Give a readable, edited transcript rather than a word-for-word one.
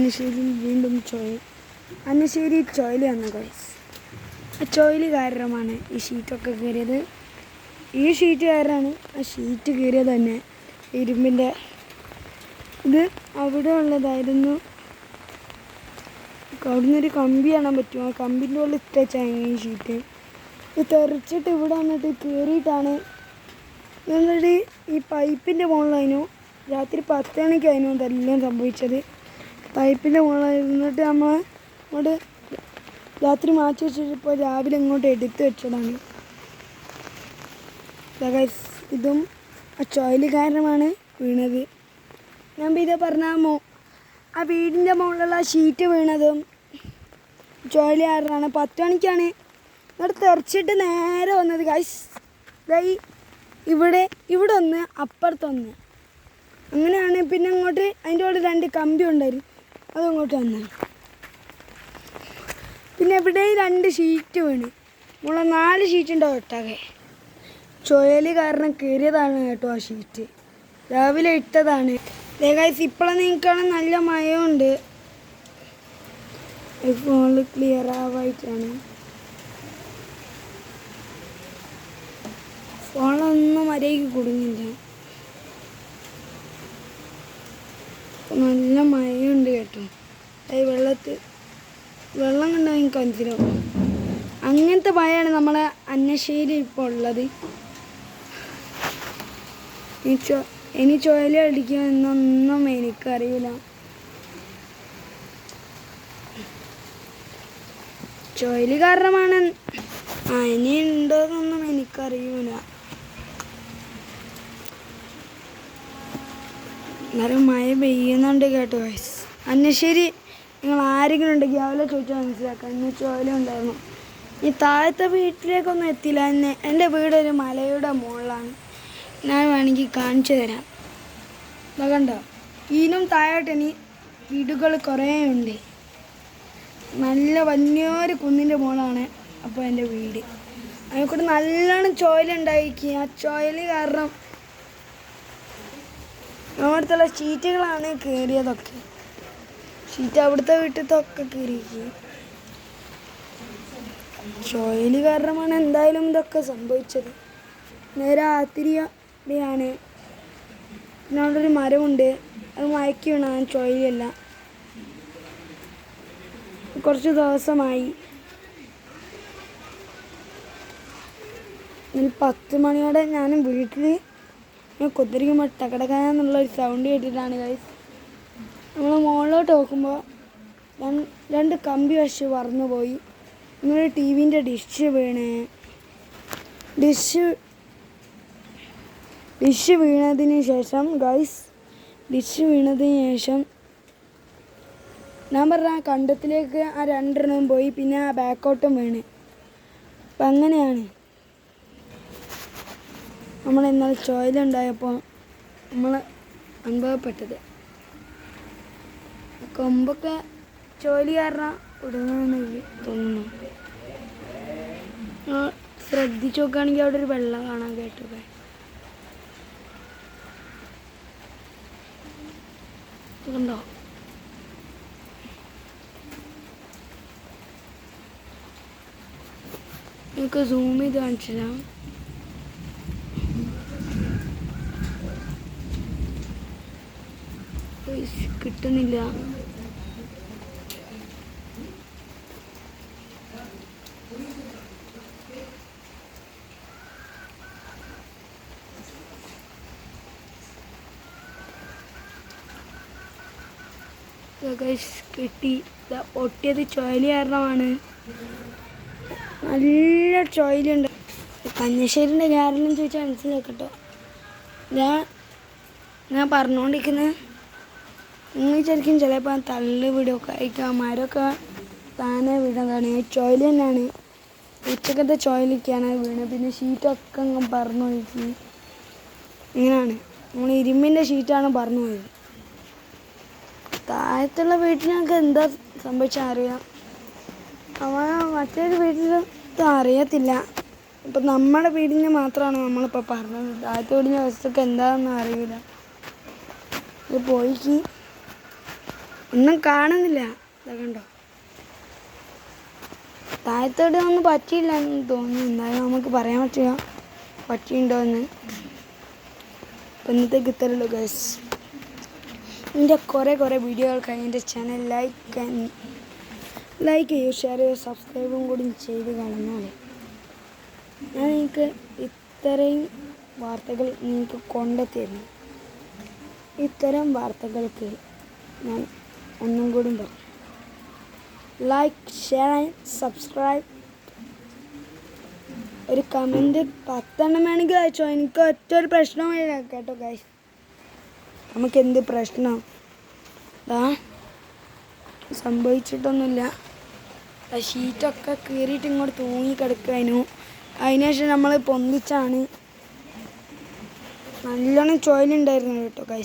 അന്നശ്ശേരിയിൽ വീണ്ടും അന്നശ്ശേരി ചുഴലി വന്നു ഗൈസ്. ആ ചുഴലി കാരണമാണ് ഈ ഷീറ്റൊക്കെ കയറിയത്. ഈ ഷീറ്റ് കാരണമാണ് ആ ഷീറ്റ് കയറിയത് തന്നെ. ഇരുമ്പിൻ്റെ ഇത് അവിടെ ഉള്ളതായിരുന്നു. അവിടെ നിന്നൊരു കമ്പി കാണാൻ പറ്റും. ആ കമ്പിൻ്റെ ഉള്ളിൽ ഇട്ടേച്ചാണ് ഈ ഷീറ്റ്. ഇത് തെറിച്ചിട്ട് ഇവിടെ വന്നിട്ട് കയറിയിട്ടാണ് എന്നിട്ട് ഈ പൈപ്പിൻ്റെ മുകളിലായിരുന്നു. രാത്രി 10 മണിക്കായിരുന്നു ഇതെല്ലാം സംഭവിച്ചത്. പൈപ്പിൻ്റെ മുകളിലിരുന്നിട്ട് നമ്മൾ അങ്ങോട്ട് രാത്രി മാറ്റി വെച്ചിട്ടിപ്പോൾ രാവിലെ ഇങ്ങോട്ട് എടുത്ത് വെച്ചതാണ്. ഇതും ആ ചുഴലി കാരണമാണ് വീണത്. ഞാൻ ഇത് പറഞ്ഞാൽ ആ വീടിൻ്റെ മുകളിലുള്ള ഷീറ്റ് വീണതും ചുഴലി കാരണമാണ്. 10 മണിക്കാണ് എന്നിട്ട് തെറിച്ചിട്ട് നേരെ വന്നത് ഗൈസ്. ഇവിടെ ഒന്ന് അപ്പുറത്തൊന്ന് അങ്ങനെയാണ്. പിന്നെ അങ്ങോട്ട് അതിൻ്റെ കൂടെ 2 കമ്പി ഉണ്ടായിരുന്നു, അതങ്ങോട്ട് വന്നു. പിന്നെ ഇവിടെ 2 ഷീറ്റ് വീണ്. 4 ഷീറ്റ് ഉണ്ടാവും ഒട്ടാകെ. ചുഴലി കാരണം കയറിയതാണ് കേട്ടോ ആ ഷീറ്റ്. രാവിലെ ഇട്ടതാണ്. ഗൈസ് ഇപ്പോഴാണ് നിങ്ങൾക്കാണ് നല്ല മഴയുണ്ട്. ഫോണിൽ ക്ലിയർ ആവായിട്ടാണ്. ഫോണൊന്നും മര്യാദയ്ക്ക് കുടുങ്ങില്ല. നല്ല മഴയുണ്ട് കേട്ടോ. വെള്ളം കണ്ടാൽ എനിക്ക് മനസ്സിലാവും. അങ്ങനത്തെ മഴയാണ് നമ്മളെ അന്നശ്ശേരി ഇപ്പോൾ ഉള്ളത്. ഇനി ചുഴലി അടിക്കുമെന്നൊന്നും എനിക്കറിയില്ല. ചുഴലി കാരണമാണ്. ഇനി ഉണ്ടോയെന്നൊന്നും എനിക്കറിയില്ല. എന്നാലും മഴ പെയ്യുന്നുണ്ട് കേട്ടോ ഗൈസ്. അന്നശ്ശേരി നിങ്ങൾ ആരെങ്കിലും ഉണ്ടെങ്കിൽ രാവിലെ ചോദിച്ചാൽ മനസ്സിലാക്കാം. ഇന്ന് ചുഴലി ഉണ്ടായിരുന്നു. ഈ താഴത്തെ വീട്ടിലേക്കൊന്നും എത്തിയില്ല. എൻ്റെ വീടൊരു മലയുടെ മുകളിലാണ്. ഞാൻ വേണമെങ്കിൽ കാണിച്ചു തരാം. ഇതാ കണ്ടോ, ഇതിനും താഴോട്ട് ഇനി വീടുകൾ കുറേ ഉണ്ട്. നല്ല വലിയൊരു കുന്നിൻ്റെ മുകളാണ് അപ്പോൾ എൻ്റെ വീട്. അതിനെക്കൂടെ നല്ലോണം ചുഴലി ഉണ്ടായിരിക്കുക. ആ ചുഴലി കാരണം അവിടുത്തെ ഷീറ്റുകളാണ് കയറിയതൊക്കെ. ഷീറ്റ് അവിടുത്തെ വീട്ടിലത്തൊക്കെ കയറിയിരിക്കുക. ചുഴലി കാരണമാണ് എന്തായാലും ഇതൊക്കെ സംഭവിച്ചത്. നേരെ രാത്രിയാണ്. പിന്നെ അവിടെ ഒരു മരമുണ്ട്, അത് മയക്കി വീണാണ്, ചുഴലിയല്ല. കുറച്ച് ദിവസമായി. 10 മണിയോടെ ഞാനും വീട്ടിൽ കൊത്തിരിക്കുമ്പോൾ ടക്കടക്കാന്നുള്ളൊരു സൗണ്ട് കേട്ടിട്ടാണ് ഗൈസ്. നമ്മൾ മുകളിലോട്ട് നോക്കുമ്പോൾ 2 കമ്പി വശം പറന്നു പോയി. ഇങ്ങനെ TV-ൻ്റെ ഡിഷ് വീണ്. ഡിഷ് വീണതിന് ശേഷം ഗൈസ്, ഞാൻ പറഞ്ഞ കണ്ടത്തിലേക്ക് ആ 2 പോയി. പിന്നെ ആ ബാക്കോട്ടും വീണ്. അപ്പം അങ്ങനെയാണ് നമ്മൾ ഇന്നലെ ചുഴലി ഉണ്ടായപ്പോൾ നമ്മൾ അനുഭവപ്പെട്ടത്. കൊമ്പൊക്കെ ചുഴലി കാരണം ഉടനെന്ന് തോന്നുന്നു. ശ്രദ്ധിച്ച് നോക്കുകയാണെങ്കിൽ അവിടെ ഒരു വെള്ളം കാണാൻ കേട്ടോ. കണ്ടോ, നിങ്ങൾക്ക് സൂം ചെയ്ത് കാണിച്ചില്ല. കിട്ടുന്നില്ല. കിട്ടി. പൊട്ടിയത് ചുഴലി കാരണമാണ്. നല്ല ചുഴലിയുണ്ട്. കഞ്ഞശ്ശേരിൻ്റെ കാരണം ചോദിച്ചാൽ മനസ്സിലാക്കട്ടോ. ഞാൻ പറഞ്ഞുകൊണ്ടിരിക്കുന്നത് നിങ്ങൾ ശരിക്കും ചിലപ്പോൾ തള്ളി വീടൊക്കെ അയക്കാം. മരമൊക്കെ താനെ വീണതാണ്. ചുഴലി തന്നെയാണ്. ഉച്ചക്കത്തെ ചുഴലിക്കാണ് വീണത്. പിന്നെ ഷീറ്റൊക്കെ പറന്നു പോയി. ഇങ്ങനെയാണ് നമ്മൾ ഇരുമ്പിൻ്റെ ഷീറ്റാണ് പറന്നു പോയത്. താഴത്തുള്ള വീട്ടിനൊക്കെ എന്താ സംഭവിച്ചാൽ അറിയാം. മറ്റൊരു വീട്ടിൽ അറിയത്തില്ല. അപ്പം നമ്മുടെ വീടിന് മാത്രമാണ് നമ്മളിപ്പോൾ പറഞ്ഞത്. താഴത്തെ വീടിൻ്റെ അവസ്ഥയൊക്കെ എന്താണെന്ന് അറിയില്ല. ഇത് പോയിക്ക് ഒന്നും കാണുന്നില്ല. ഇതാ കണ്ടോ, താഴത്തോട്ട് ഒന്നും പറ്റിയില്ല എന്ന് തോന്നുന്നു. എന്തായാലും നമുക്ക് പറയാൻ പറ്റില്ല പറ്റിയിട്ടുണ്ടോ എന്ന്. അപ്പം ഇന്നത്തേക്ക് ഇത്രയുള്ളൂ ഗൈസ്. എൻ്റെ കുറേ വീഡിയോകൾക്കായി എൻ്റെ ചാനൽ ലൈക്ക് ചെയ്യൂ, ഷെയർ ചെയ്യൂ, സബ്സ്ക്രൈബും കൂടി ചെയ്ത് കാണുന്നതാണ്. ഞാൻ നിങ്ങൾക്ക് ഇത്രയും വാർത്തകൾ നിങ്ങൾക്ക് കൊണ്ടെത്തിയിരുന്നു. ഇത്തരം വാർത്തകൾക്ക് ഞാൻ ഒന്നും കൂടി പറയും, ലൈക്ക്, ഷെയർ ആൻഡ് സബ്സ്ക്രൈബ്. ഒരു കമൻറ്റ് 10 എണ്ണം വേണമെങ്കിൽ അയച്ചോ. എനിക്ക് ഒറ്റൊരു പ്രശ്നമില്ല കേട്ടോ ഗൈസ്. നമുക്ക് എന്ത് പ്രശ്നം സംഭവിച്ചിട്ടൊന്നുമില്ല. ഷീറ്റൊക്കെ കീറിയിട്ട് ഇങ്ങോട്ട് തൂങ്ങിക്കിടക്കായിരുന്നു. അതിനുശേഷം നമ്മൾ പൊന്തിച്ചാണ്. നല്ലോണം ചുഴലുണ്ടായിരുന്നു കേട്ടോ ഗൈസ്.